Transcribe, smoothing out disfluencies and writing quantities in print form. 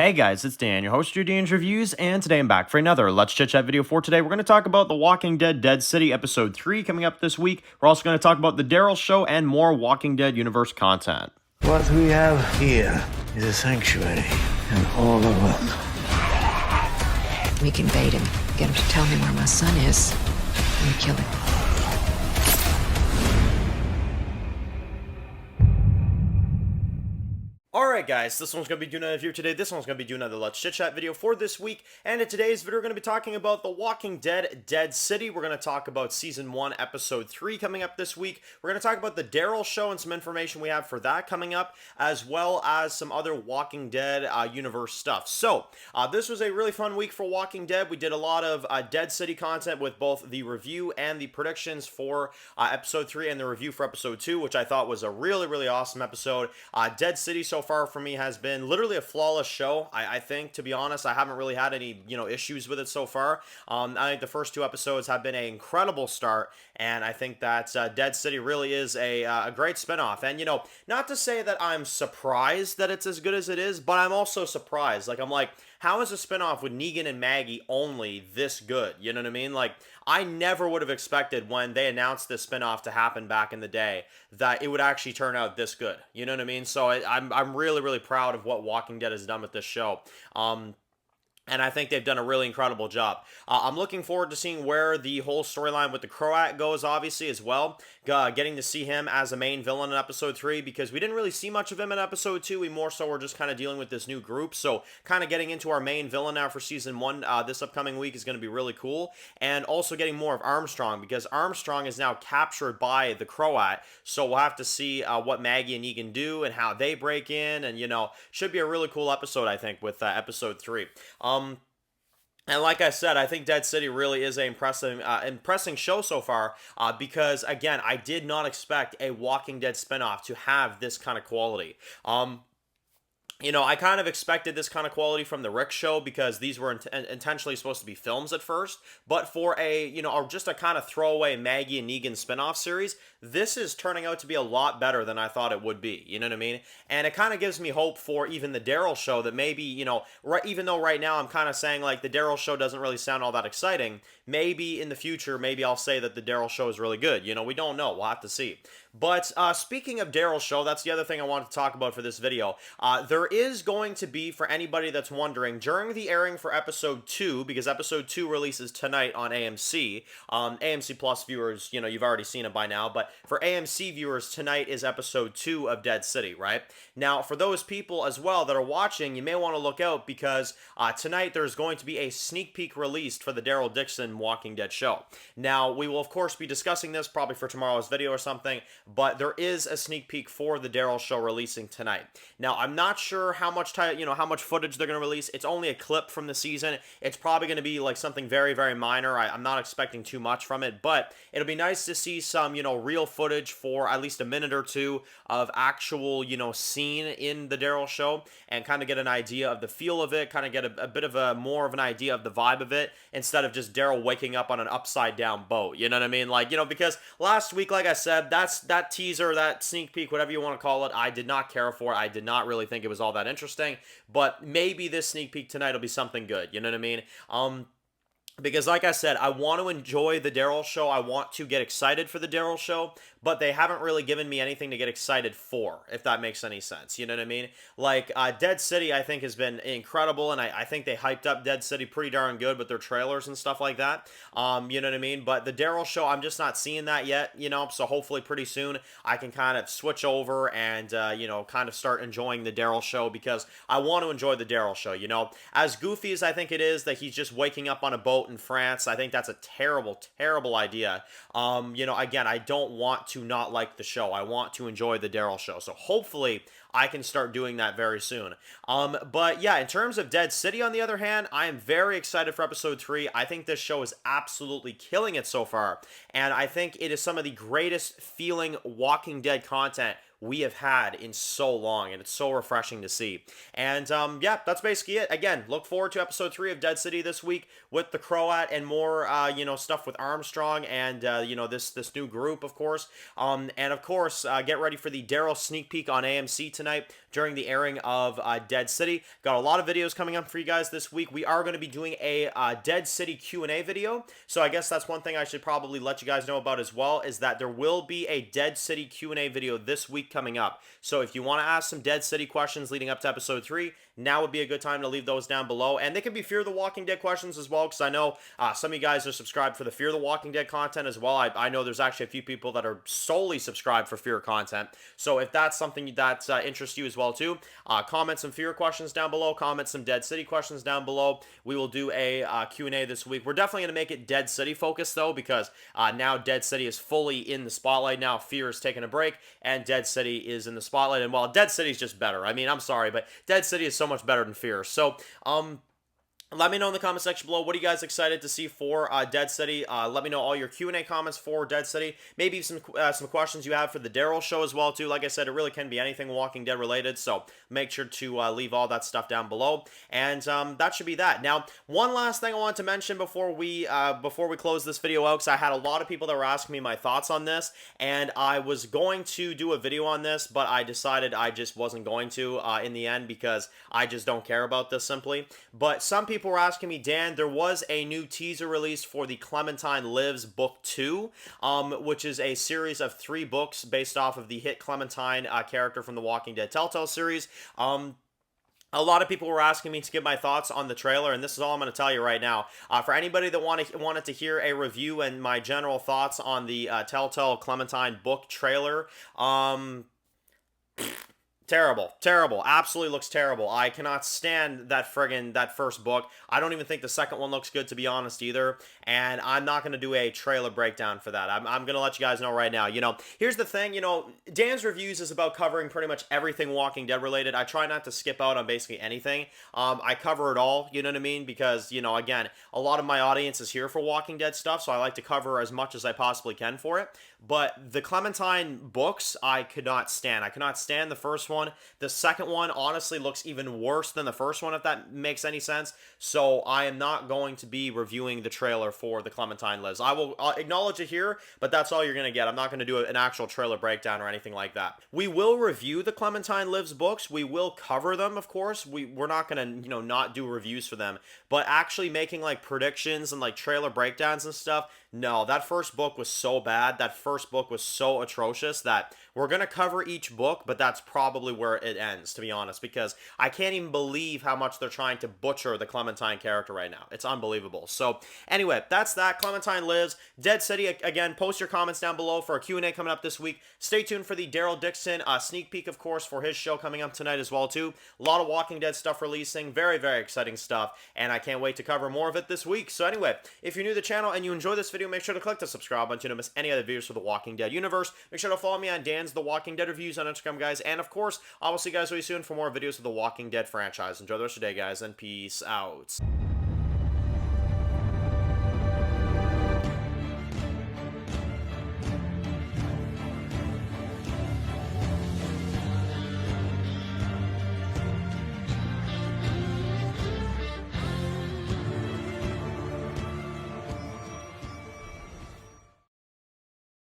Hey guys, it's Dan, your host of Dan's Reviews, and today I'm back for another Let's Chit Chat video. For today, we're going to talk about The Walking Dead Dead City Episode 3 coming up this week. We're also going to talk about the Daryl show and more Walking Dead universe content. What we have here is a sanctuary, and all of us. We can bait him, get him to tell me where my son is, and kill him. Alright guys, this one's going to be doing another video today. This one's going to be doing another Let's Chit Chat video for this week. And in today's video, we're going to be talking about The Walking Dead Dead City. We're going to talk about Season 1, Episode 3 coming up this week. We're going to talk about the Daryl show and some information we have for that coming up, as well as some other Walking Dead universe stuff. So, this was a really fun week for Walking Dead. We did a lot of Dead City content with both the review and the predictions for Episode 3 and the review for Episode 2, which I thought was a really, really awesome episode. Dead City so far for me has been literally a flawless show. I think, to be honest, I haven't really had any issues with it so far. I think the first two episodes have been an incredible start, and I think that Dead City really is a great spinoff. And not to say that I'm surprised that it's as good as it is, but I'm also surprised. I'm like, how is a spinoff with Negan and Maggie only this good? You know what I mean? I never would have expected when they announced this spinoff to happen back in the day that it would actually turn out this good. You know what I mean? So I'm really, really proud of what Walking Dead has done with this show. And I think they've done a really incredible job. I'm looking forward to seeing where the whole storyline with the Croat goes, obviously, as well. Getting to see him as a main villain in Episode 3, because we didn't really see much of him in Episode 2. We more so were just kind of dealing with this new group. So kind of getting into our main villain now for Season 1 this upcoming week is going to be really cool. And also getting more of Armstrong, because Armstrong is now captured by the Croat. So we'll have to see what Maggie and Negan do and how they break in. And, should be a really cool episode, I think, with Episode 3. And like I said, I think Dead City really is an impressive show so far because, again, I did not expect a Walking Dead spinoff to have this kind of quality. I kind of expected this kind of quality from the Rick show because these were intentionally supposed to be films at first, but for just a kind of throwaway Maggie and Negan spinoff series, this is turning out to be a lot better than I thought it would be, you know what I mean? And it kind of gives me hope for even the Daryl show that maybe, even though right now I'm kind of saying the Daryl show doesn't really sound all that exciting, maybe in the future, maybe I'll say that the Daryl show is really good. We don't know. We'll have to see. But speaking of Daryl's show, that's the other thing I wanted to talk about for this video. There is going to be, for anybody that's wondering, during the airing for Episode 2, because Episode 2 releases tonight on AMC, AMC Plus viewers, you've already seen it by now, but for AMC viewers, tonight is Episode 2 of Dead City, right? Now, for those people as well that are watching, you may want to look out because tonight there's going to be a sneak peek released for the Daryl Dixon Walking Dead show. Now, we will, of course, be discussing this probably for tomorrow's video or something, but there is a sneak peek for the Daryl show releasing tonight. Now, I'm not sure how much footage they're going to release. It's only a clip from the season. It's probably going to be something very, very minor. I'm not expecting too much from it, but it'll be nice to see some, real footage for at least a minute or two of actual, scene in the Daryl show and kind of get an idea of the feel of it, kind of get a bit of more of an idea of the vibe of it instead of just Daryl waking up on an upside down boat. You know what I mean? Because last week, like I said, that teaser, that sneak peek, whatever you want to call it, I did not care for. I did not really think it was all that interesting, but maybe this sneak peek tonight will be something good. You know what I mean? Because like I said, I want to enjoy the Daryl show. I want to get excited for the Daryl show, but they haven't really given me anything to get excited for, if that makes any sense. You know what I mean? Dead City, I think, has been incredible, and I think they hyped up Dead City pretty darn good with their trailers and stuff like that. You know what I mean? But the Daryl show, I'm just not seeing that yet, so hopefully pretty soon I can kind of switch over and, kind of start enjoying the Daryl show because I want to enjoy the Daryl show, As goofy as I think it is that he's just waking up on a boat in France, I think that's a terrible, terrible idea. Again, I don't want to not like the show. I want to enjoy the Daryl show. So hopefully I can start doing that very soon. But yeah, in terms of Dead City, on the other hand, I am very excited for Episode 3. I think this show is absolutely killing it so far. And I think it is some of the greatest feeling Walking Dead content we have had in so long, and it's so refreshing to see. And yeah, that's basically it. Again, look forward to episode 3 of Dead City this week with the Croat and more stuff with Armstrong and this new group, of course. And of course, get ready for the Daryl sneak peek on AMC tonight during the airing of Dead City. Got a lot of videos coming up for you guys this week. We are going to be doing a Dead City Q&A video, so I guess that's one thing I should probably let you guys know about as well, is that there will be a Dead City Q&A video this week coming up. So if you want to ask some Dead City questions leading up to episode 3, now would be a good time to leave those down below. And they can be Fear the Walking Dead questions as well, because I know some of you guys are subscribed for the Fear the Walking Dead content as well. I know there's actually a few people that are solely subscribed for Fear content. So if that's something that interests you as well too, comment some Fear questions down below, comment some Dead City questions down below. We will do a Q&A this week. We're definitely going to make it Dead City focused though, because now Dead City is fully in the spotlight now. Fear is taking a break, and Dead City is in the spotlight. And while Dead City is just better, I mean, I'm sorry, but Dead City is so much better than Fear. So, let me know in the comment section below, what are you guys excited to see for Dead City? Let me know all your Q&A comments for Dead City. Maybe some questions you have for the Daryl show as well, too. Like I said, it really can be anything Walking Dead related, so make sure to leave all that stuff down below. And that should be that. Now, one last thing I want to mention before we close this video out, because I had a lot of people that were asking me my thoughts on this, and I was going to do a video on this, but I decided I just wasn't going to in the end, because I just don't care about this simply. But some people were asking me, Dan, there was a new teaser released for the Clementine Lives Book 2, which is a series of 3 books based off of the hit Clementine character from the Walking Dead Telltale series. A lot of people were asking me to give my thoughts on the trailer, and this is all I'm going to tell you right now. For anybody that wanted to hear a review and my general thoughts on the Telltale Clementine book trailer, terrible, absolutely looks terrible. I cannot stand that first book. I don't even think the second one looks good, to be honest, either, and I'm not going to do a trailer breakdown for that. I'm going to let you guys know right now. Here's the thing, Dan's Reviews is about covering pretty much everything Walking Dead related. I try not to skip out on basically anything. I cover it all, you know what I mean, because, again, a lot of my audience is here for Walking Dead stuff, so I like to cover as much as I possibly can for it. But the Clementine books, I could not stand. I could not stand the first one. The second one, honestly, looks even worse than the first one, if that makes any sense. So I am not going to be reviewing the trailer for the Clementine Lives. I'll acknowledge it here, but that's all you're going to get. I'm not going to do an actual trailer breakdown or anything like that. We will review the Clementine Lives books. We will cover them, of course. We're not going to, not do reviews for them. But actually making, predictions and, trailer breakdowns and stuff, no, that first book was so bad. That first book was so atrocious that we're going to cover each book, but that's probably where it ends, to be honest, because I can't even believe how much they're trying to butcher the Clementine character right now. It's unbelievable. So, anyway, that's that. Clementine Lives. Dead City, again, post your comments down below for a Q&A coming up this week. Stay tuned for the Daryl Dixon sneak peek, of course, for his show coming up tonight as well, too. A lot of Walking Dead stuff releasing. Very, very exciting stuff, and I can't wait to cover more of it this week. So, anyway, if you're new to the channel and you enjoy this video, make sure to click the subscribe button to not miss any other videos for the Walking Dead universe. Make sure to follow me on Dan's The Walking Dead Reviews on Instagram, guys. And, of course, I will see you guys really soon for more videos of the Walking Dead franchise. Enjoy the rest of your day, guys, and peace out.